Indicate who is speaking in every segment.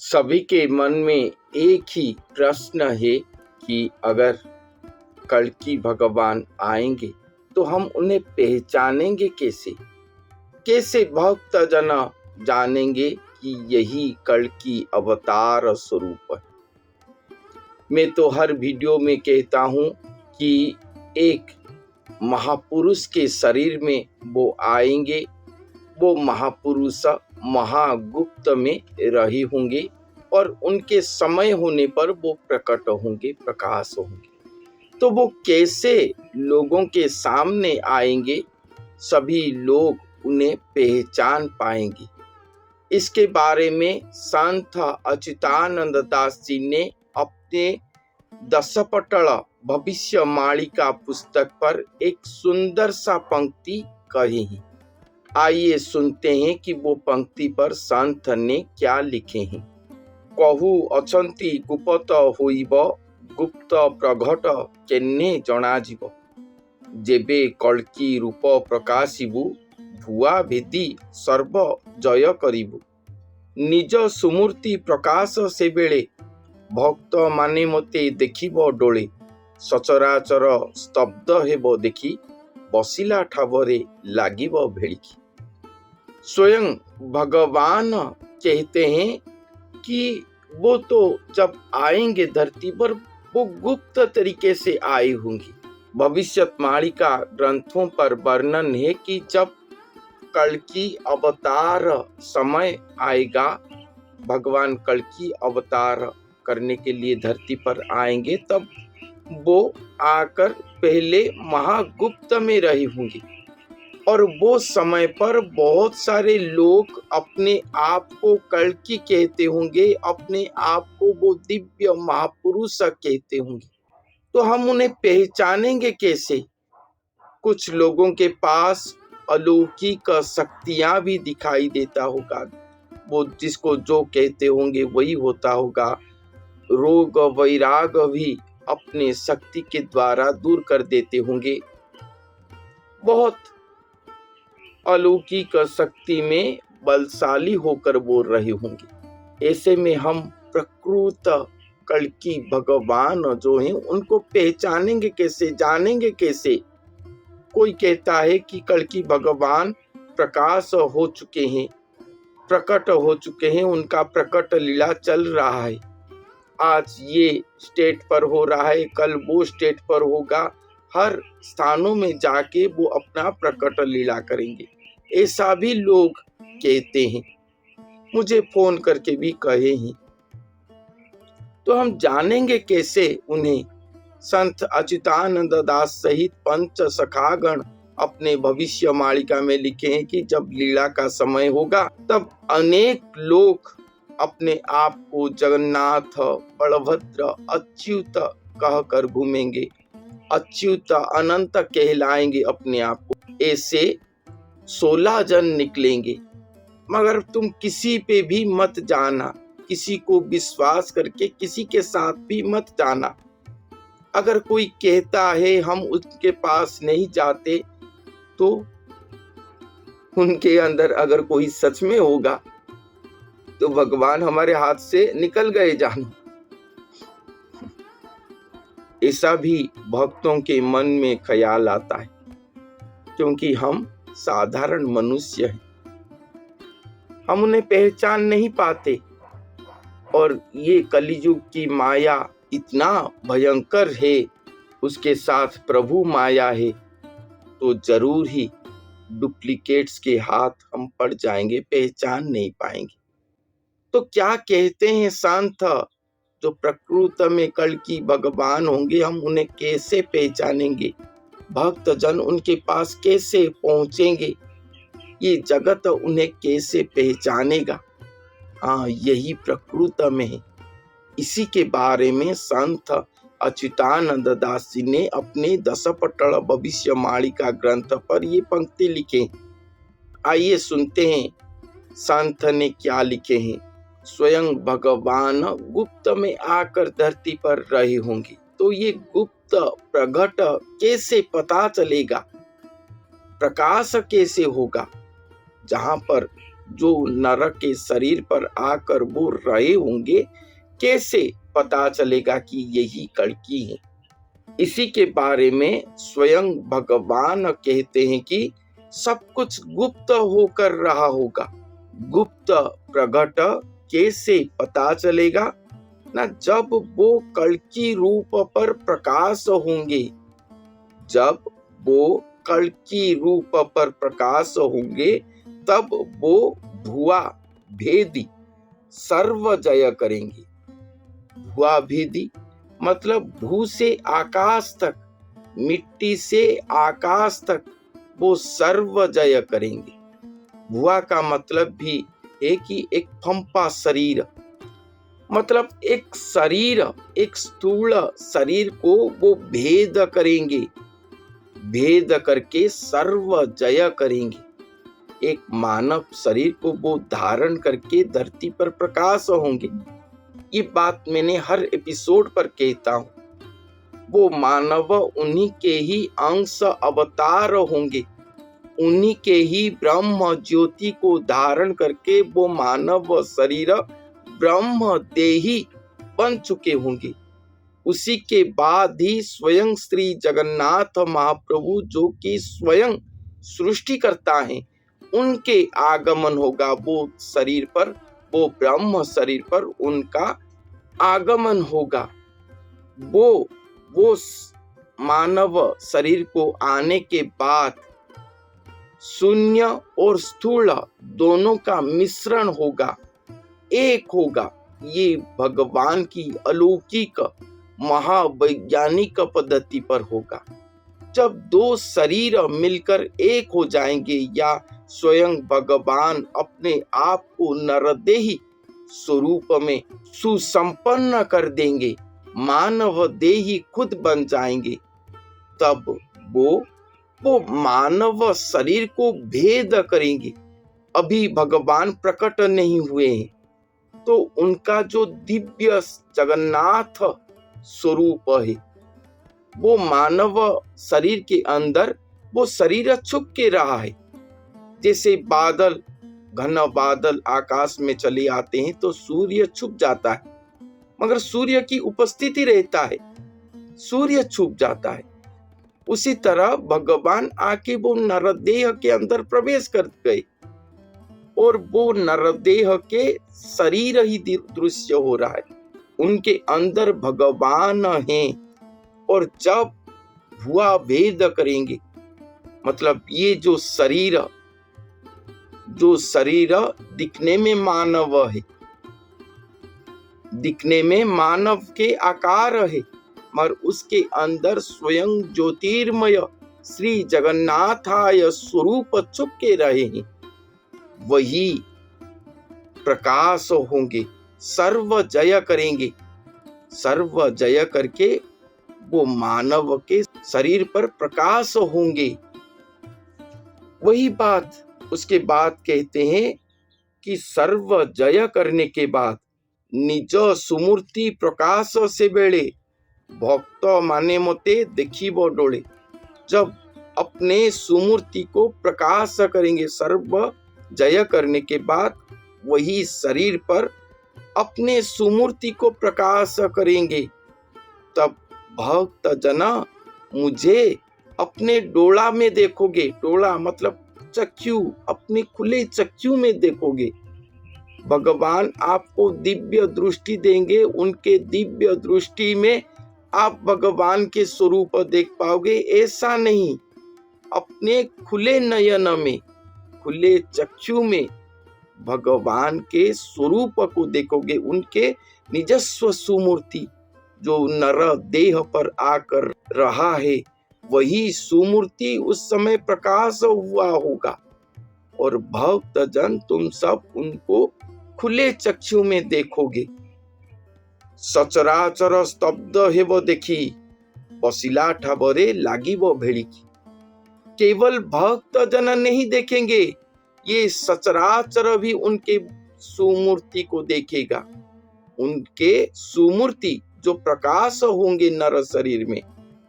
Speaker 1: सभी के मन में एक ही प्रश्न है कि अगर कल्कि भगवान आएंगे तो हम उन्हें पहचानेंगे कैसे? कैसे भक्त जन जानेंगे कि यही कल्कि अवतार स्वरूप है? मैं तो हर वीडियो में कहता हूँ कि एक महापुरुष के शरीर में वो आएंगे। वो महापुरुष महागुप्त में रहे होंगे और उनके समय होने पर वो प्रकट होंगे, प्रकाश होंगे। तो वो कैसे लोगों के सामने आएंगे, सभी लोग उन्हें पहचान पाएंगे? इसके बारे में संत अच्युतानंद दास जी ने अपने दशपटल भविष्य मालिका पुस्तक पर एक सुंदर सा पंक्ति कही है। आइए सुनते हैं कि वो पंक्ति पर संत ने क्या लिखे हैं। कहू अछंती गुप्त होइब, गुप्त प्रगट केन्ने जनाजिब। जेबे कल्कि रूप प्रकाशिबु, भुआ भेदी सर्व जय करिबु। निज सुमूर्ति प्रकाश से बेले, भक्त माने मते देखिब डोले। सचराचर स्तब्ध हेब देखी, बसिला ठावरे लागिब भेड़िकी। स्वयं भगवान कहते हैं कि वो तो जब आएंगे धरती पर वो गुप्त तरीके से आए होंगे। भविष्यवाणी का ग्रंथों पर वर्णन है कि जब कल्कि अवतार समय आएगा, भगवान कल्कि अवतार करने के लिए धरती पर आएंगे, तब वो आकर पहले महागुप्त में रहे होंगे और वो समय पर बहुत सारे लोग अपने आप को कल्कि कहते होंगे, अपने आप को वो दिव्य महापुरुष कहते होंगे। तो हम उन्हें पहचानेंगे कैसे? कुछ लोगों के पास अलौकिक शक्तियां भी दिखाई देता होगा, वो जिसको जो कहते होंगे वही होता होगा। रोग वैराग भी अपने शक्ति के द्वारा दूर कर देते होंगे। बहुत अलौकिक शक्ति में बलशाली होकर बोल रहे होंगे। ऐसे में हम प्रकृत कल्कि भगवान जो हैं उनको पहचानेंगे कैसे, जानेंगे कैसे? कोई कहता है कि कल्कि भगवान प्रकाश हो चुके हैं, प्रकट हो चुके हैं, उनका प्रकट लीला चल रहा है। आज ये स्टेट पर हो रहा है, कल वो स्टेट पर होगा। हर स्थानों में जाके वो अपना प्रकट लीला करेंगे, ऐसा भी लोग कहते हैं। मुझे फोन करके भी कहे हैं। तो हम जानेंगे कैसे उन्हें? संत अच्युतानंद दास सहित पंच सखागण अपने भविष्य मालिका में लिखे हैं कि जब लीला का समय होगा तब अनेक लोग अपने आप को जगन्नाथ, बलभद्र, अच्युत कहकर घूमेंगे। अच्युत अनंत कहलाएंगे अपने आप को। ऐसे 16 जन निकलेंगे। मगर तुम किसी पे भी मत जाना, किसी को विश्वास करके किसी के साथ भी मत जाना। अगर कोई कहता है हम उसके पास नहीं जाते, तो उनके अंदर अगर कोई सच में होगा तो भगवान हमारे हाथ से निकल गए जानो। ऐसा भी भक्तों के मन में ख्याल आता है, क्योंकि हम साधारण मनुष्य हैं, हम उन्हें पहचान नहीं पाते। और ये कलियुग की माया इतना भयंकर है, उसके साथ प्रभु माया है, तो जरूर ही डुप्लीकेट्स के हाथ हम पड़ जाएंगे, पहचान नहीं पाएंगे। तो क्या कहते हैं संत, जो प्रकृत में कल्कि भगवान होंगे, हम उन्हें कैसे पहचानेंगे? भक्त जन उनके पास कैसे पहुंचेंगे? ये जगत उन्हें कैसे पहचानेगा? हाँ, यही प्रकृत में है। इसी के बारे में संत अच्युतानंद दास जी ने अपने दशपटल भविष्य मालिका ग्रंथ पर ये पंक्ति लिखे। आइए सुनते हैं संत ने क्या लिखे हैं। स्वयं भगवान गुप्त में आकर धरती पर रहे होंगे, तो ये गुप्त प्रकट कैसे पता चलेगा? प्रकाश कैसे होगा? जहां पर जो नर के शरीर पर आकर वो रहे होंगे, कैसे पता चलेगा कि यही कल्कि है? इसी के बारे में स्वयं भगवान कहते हैं कि सब कुछ गुप्त होकर रहा होगा। गुप्त प्रकट कैसे पता चलेगा ना? जब वो कल्कि रूप पर प्रकाश होंगे। जब वो कल्कि रूप पर प्रकाश होंगे तब वो भुआ भेदी सर्व जय करेंगे। भुआ भेदी मतलब भू से आकाश तक, मिट्टी से आकाश तक वो सर्व जय करेंगे। भुआ का मतलब भी है कि एक फंपा शरीर, मतलब एक शरीर, एक स्थूल शरीर को वो भेद करेंगे, भेद करके सर्व जय करेंगे। एक मानव शरीर को वो धारण करके धरती पर प्रकाश होंगे। ये बात मैंने हर एपिसोड पर कहता हूँ। वो मानव उन्हीं के ही अंश अवतार होंगे, उन्हीं के ही ब्रह्म ज्योति को धारण करके वो मानव शरीर ब्रह्म देही बन चुके होंगे। उसी के बाद ही स्वयं श्री जगन्नाथ महाप्रभु, जो कि स्वयं सृष्टि करता है, उनके आगमन होगा वो शरीर पर, वो ब्रह्म शरीर पर उनका आगमन होगा। वो मानव शरीर को आने के बाद शून्य और स्थूल दोनों का मिश्रण होगा, एक होगा। ये भगवान की अलौकिक महावैज्ञानिक पद्धति पर होगा। जब दो शरीर मिलकर एक हो जाएंगे या स्वयं भगवान अपने आप को नरदेही स्वरूप में सुसंपन्न कर देंगे, मानव देही खुद बन जाएंगे, तब वो मानव शरीर को भेद करेंगे। अभी भगवान प्रकट नहीं हुए हैं, तो उनका जो दिव्य जगन्नाथ स्वरूप है, वो मानव शरीर के अंदर वो शरीर छुप के रहा है। जैसे बादल, घन बादल आकाश में चले आते हैं तो सूर्य छुप जाता है, मगर सूर्य की उपस्थिति रहता है, सूर्य छुप जाता है। उसी तरह भगवान आके वो नरदेह के अंदर प्रवेश कर गए और वो नरदेह के शरीर ही दृश्य हो रहा है, उनके अंदर भगवान हैं। और जब भुआ भेद करेंगे, मतलब ये जो शरीर दिखने में मानव है, दिखने में मानव के आकार है, मगर उसके अंदर स्वयं ज्योतिर्मय श्री जगन्नाथाय स्वरूप छुप के रहे हैं, वही प्रकाश होंगे, सर्व जय करेंगे। सर्व जय करके वो मानव के शरीर पर प्रकाश होंगे। वही बात उसके बाद कहते हैं कि सर्व जय करने के बाद निज सुमूर्ति प्रकाश से बेड़े भक्त माने मते देखिबो डोले। जब अपने सुमूर्ति को प्रकाश करेंगे, सर्व जय करने के बाद वही शरीर पर अपने सुमूर्ति को प्रकाश करेंगे, तब भक्त जना मुझे अपने डोला में देखोगे। डोला मतलब चक्षु, अपने खुले चक्षु में देखोगे। भगवान आपको दिव्य दृष्टि देंगे, उनके दिव्य दृष्टि में आप भगवान के स्वरूप देख पाओगे। ऐसा नहीं, अपने खुले नयन में, खुले चक्षु में भगवान के स्वरूप को देखोगे, उनके निजस्व सुमूर्ति जो नर देह पर आकर रहा है, वही सुमूर्ति उस समय प्रकाश हुआ होगा और भक्त जन तुम सब उनको खुले चक्षु में देखोगे। सचराचर स्तब्ध हेब देखी बसिला ठाबरे लागिबो भेड़िकी। केवल भक्त जन नहीं देखेंगे, ये सचराचर भी उनके सुमूर्ति को देखेगा। उनके सुमूर्ति जो प्रकाश होंगे नर शरीर में,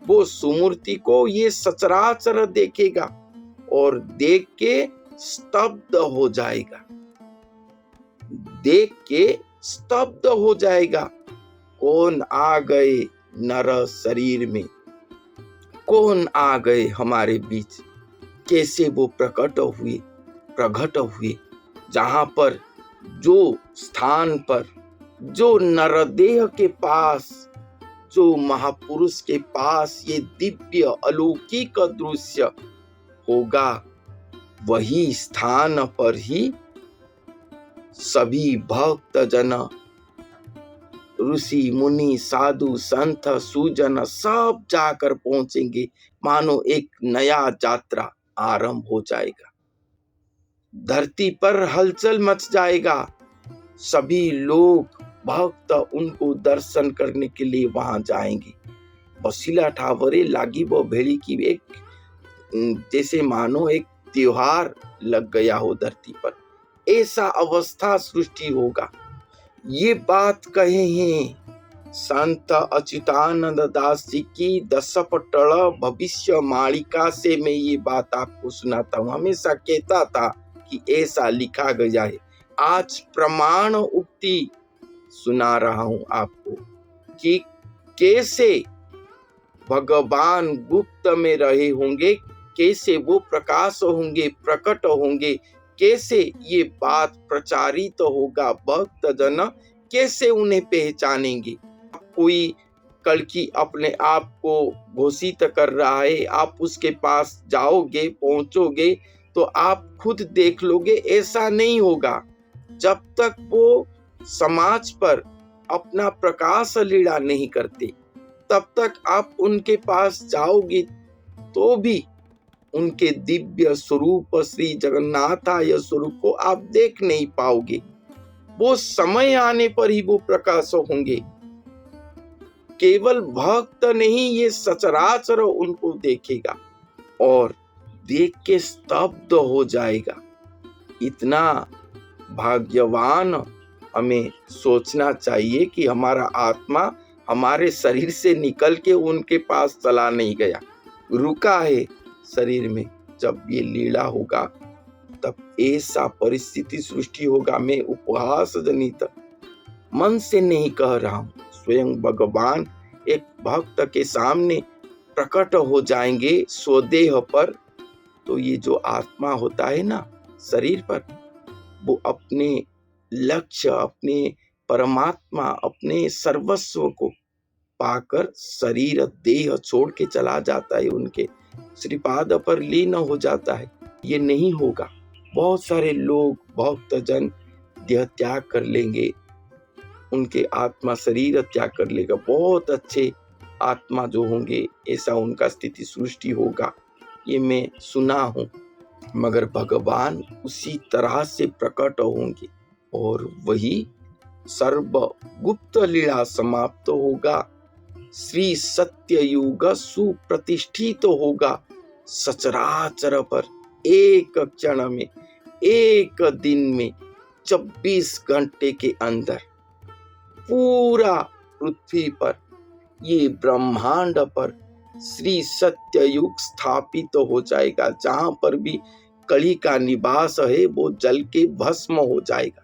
Speaker 1: वो सुमूर्ति को ये सचराचर देखेगा और देख के स्तब्ध हो जाएगा। देख के स्तब्ध हो जाएगा। कौन आ गए नर शरीर में, कौन आ गए हमारे बीच, कैसे वो प्रकट हुए, जहां पर, जो स्थान पर, जो नरदेह के पास, जो महापुरुष के पास ये दिव्य अलौकिक दृश्य होगा, वही स्थान पर ही सभी भक्त जन, ऋषि मुनि, साधु संत सुजन सब जाकर पहुंचेंगे। मानो एक नया यात्रा आरंभ हो जाएगा। धरती पर हलचल मच जाएगा। सभी लोग भक्त उनको दर्शन करने के लिए वहां जाएंगे। बसिला ठावरे लागी वो भेड़ी की एक, जैसे मानो एक त्योहार लग गया हो धरती पर, ऐसा अवस्था सृष्टि होगा। ये बात कहे हैं संत अच्युतानंद दास जी की दशपटल भविष्य मालिका से। मैं ये बात आपको सुनाता हूँ, हमेशा कहता था कि ऐसा लिखा गया है। आज प्रमाण उक्ति सुना रहा हूं आपको कि कैसे भगवान गुप्त में रहे होंगे, कैसे वो प्रकाश होंगे, प्रकट होंगे, कैसे ये बात प्रचारित होगा, भक्त जन कैसे उन्हें पहचानेंगे। कोई कल्कि अपने आप को घोषित कर रहा है, आप उसके पास जाओगे, पहुंचोगे तो आप खुद देख लोगे, ऐसा नहीं होगा। जब तक वो समाज पर अपना प्रकाश लीला नहीं करते, तब तक आप उनके पास जाओगे तो भी उनके दिव्य स्वरूप श्री जगन्नाथाय स्वरूप को आप देख नहीं पाओगे। वो समय आने पर ही वो प्रकाश होंगे। केवल भक्त नहीं, ये सचराचर उनको देखेगा और देख के स्तब्ध हो जाएगा। इतना भाग्यवान हमें सोचना चाहिए कि हमारा आत्मा हमारे शरीर से निकल के उनके पास चला नहीं गया, रुका है शरीर में। जब ये लीला होगा तब ऐसा परिस्थिति सृष्टि होगा। मैं उपहास जनित मन से नहीं कह रहा हूं, स्वयं भगवान एक भक्त के सामने प्रकट हो जाएंगे स्वदेह पर। तो ये जो आत्मा होता है ना शरीर पर, वो अपने लक्ष्य, अपने परमात्मा, अपने सर्वस्व को पाकर शरीर देह छोड़ के चला जाता है, उनके श्रीपाद पर लीन हो जाता है। ये नहीं होगा। बहुत सारे लोग भक्तजन देह त्याग कर लेंगे, उनके आत्मा शरीर त्याग कर लेगा। बहुत अच्छे आत्मा जो होंगे, ऐसा उनका स्थिति सृष्टि होगा, ये मैं सुना हूं। मगर भगवान उसी तरह से प्रकट होंगे और वही सर्व गुप्त लीला समाप्त होगा। श्री सत्य युग सुप्रतिष्ठित होगा सचराचर पर। एक क्षण में, एक दिन में, 24 घंटे के अंदर पूरा पृथ्वी पर, ये ब्रह्मांड पर श्री सत्य युग स्थापित हो जाएगा। जहां पर भी कली का निवास है वो जल के भस्म हो जाएगा।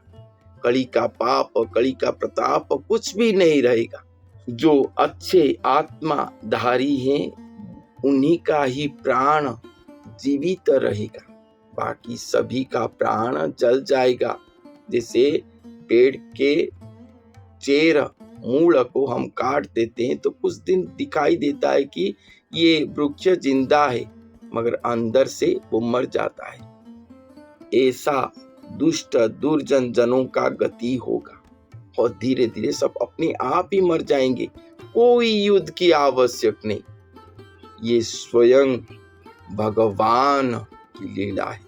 Speaker 1: कली का पाप, कली का प्रताप कुछ भी नहीं रहेगा। जो अच्छे आत्मा धारी हैं उन्हीं का ही प्राण जीवित रहेगा, बाकी सभी का प्राण जल जाएगा। जैसे पेड़ के चेर मूल को हम काट देते हैं तो कुछ दिन दिखाई देता है कि ये वृक्ष जिंदा है, मगर अंदर से वो मर जाता है। ऐसा दुष्ट दुर्जन जनों का गति होगा और धीरे धीरे सब अपने आप ही मर जाएंगे। कोई युद्ध की आवश्यक नहीं, ये स्वयं भगवान की लीला है।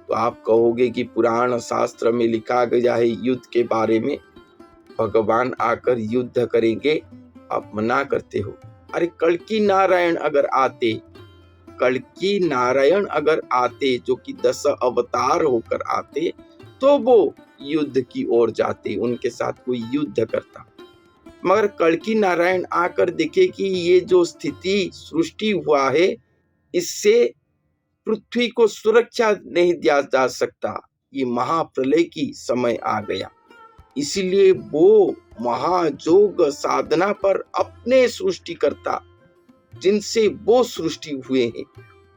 Speaker 1: तो आप कहोगे कि पुराण शास्त्र में लिखा गया है युद्ध के बारे में, भगवान आकर युद्ध करेंगे, आप मना करते हो। अरे कल्कि नारायण अगर आते जो कि 10 अवतार होकर आते, तो वो युद्ध की ओर जाते, उनके साथ कोई युद्ध करता। मगर कल्कि नारायण आकर देखे कि ये जो स्थिति सृष्टि हुआ है, इससे पृथ्वी को सुरक्षा नहीं दिया जा सकता, ये महाप्रलय की समय आ गया। इसलिए वो महायोग साधना पर अपने सृष्टिकर्ता जिनसे वो सृष्टि हुए हैं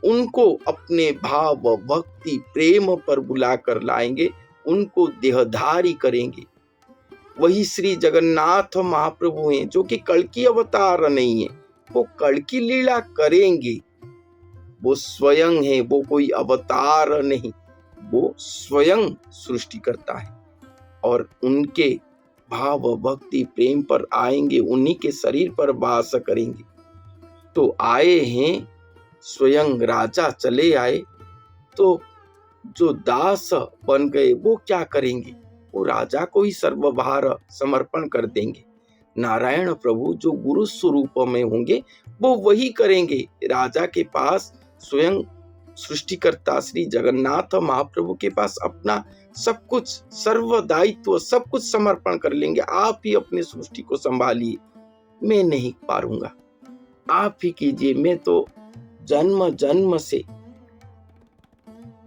Speaker 1: उनको अपने भाव भक्ति प्रेम पर बुलाकर लाएंगे, उनको देहधारी करेंगे। वही श्री जगन्नाथ महाप्रभु हैं जो कि कल्कि अवतार नहीं है, वो कल्कि लीला करेंगे। वो स्वयं है, वो कोई अवतार नहीं, वो स्वयं सृष्टि करता है और उनके भाव भक्ति प्रेम पर आएंगे, उन्हीं के शरीर पर वास करेंगे। तो आए हैं स्वयं राजा चले आए, तो जो दास बन गए वो क्या करेंगे? वो राजा को ही सर्वभार समर्पण कर देंगे। नारायण प्रभु जो गुरु स्वरूप में होंगे वो वही करेंगे। राजा के पास स्वयं सृष्टिकर्ता श्री जगन्नाथ महाप्रभु के पास अपना सब कुछ सर्व दायित्व सब कुछ समर्पण कर लेंगे। आप ही अपनी सृष्टि को संभालिए, मैं नहीं पारूंगा, आप ही कीजिए, मैं तो जन्म जन्म से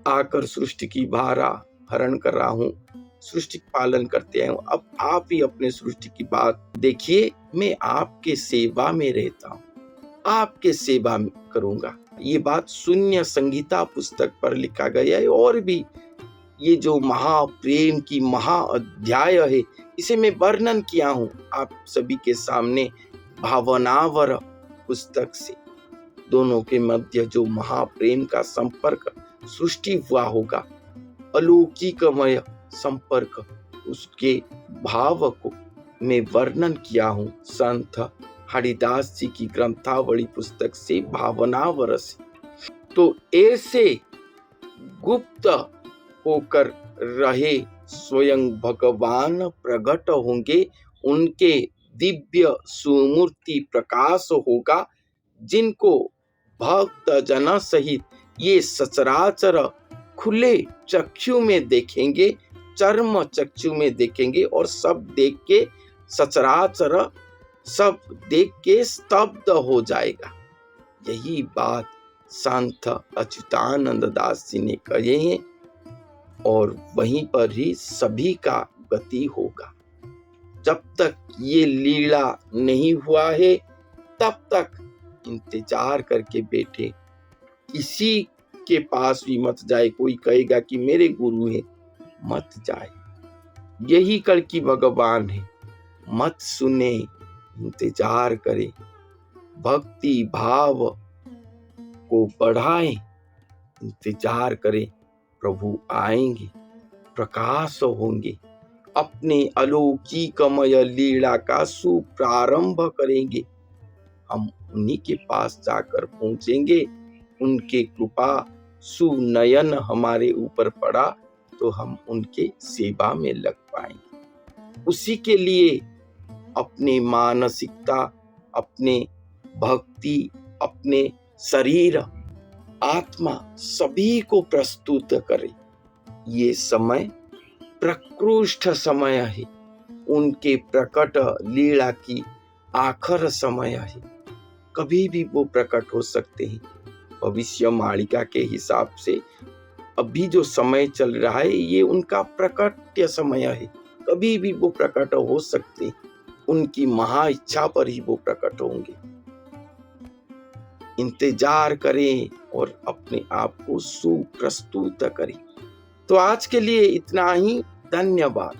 Speaker 1: आकर सृष्टि की भारा हरण कर रहा हूँ, सृष्टि पालन करते हैं, अब आप ही अपने सृष्टि की बात देखिए, मैं आपके सेवा में रहता हूँ, आपके सेवा करूंगा। ये बात शून्य संगीता पुस्तक पर लिखा गया है। और भी ये जो महाप्रेम की महा अध्याय है इसे मैं वर्णन किया हूँ आप सभी के सामने भावनावर पुस्तक से। दोनों के मध्य जो महाप्रेम का संपर्क सृष्टि हुआ होगा, अलौकिकमय संपर्क, उसके भाव को मैं वर्णन किया हूँ संत हरिदास जी की ग्रंथावली पुस्तक से भावनावर से। तो ऐसे गुप्त होकर रहे स्वयं भगवान प्रकट होंगे, उनके दिव्य सुमूर्ति प्रकाश होगा, जिनको भक्त जना सहित ये सचराचर खुले चक्षु में देखेंगे, चर्म चक्षु में देखेंगे और सब देख के सचराचर सब देख के स्तब्ध हो जाएगा। यही बात संत अच्युतानंद दास जी ने कहे हैं और वहीं पर ही सभी का गति होगा। जब तक ये लीला नहीं हुआ है तब तक इंतजार करके बैठे, किसी के पास भी मत जाए। कोई कहेगा कि मेरे गुरु है, मत जाए, यही कल्कि भगवान है, मत सुने, इंतजार करे, भक्ति भाव को बढ़ाएं, इंतजार करें, प्रभु आएंगे, प्रकाश होंगे, अपने अलौकिकमय लीला का सुप्रारंभ करेंगे। हम उन्हीं के पास जाकर पहुंचेंगे, उनके कृपा सुनयन हमारे ऊपर पड़ा तो हम उनके सेवा में लग पाएंगे। उसी के लिए अपनी मानसिकता, अपने भक्ति, अपने शरीर, आत्मा सभी को प्रस्तुत करें। ये समय प्रकृष्ट समय है, उनके प्रकट लीला की आखिर समय है, कभी भी वो प्रकट हो सकते हैं। भविष्य मालिका के हिसाब से अभी जो समय चल रहा है ये उनका प्रकट्य समय है, कभी भी वो प्रकट हो सकते हैं, उनकी महा इच्छा पर ही वो प्रकट होंगे। इंतजार करें और अपने आप को सुप्रस्तुत करें। तो आज के लिए इतना ही, धन्यवाद।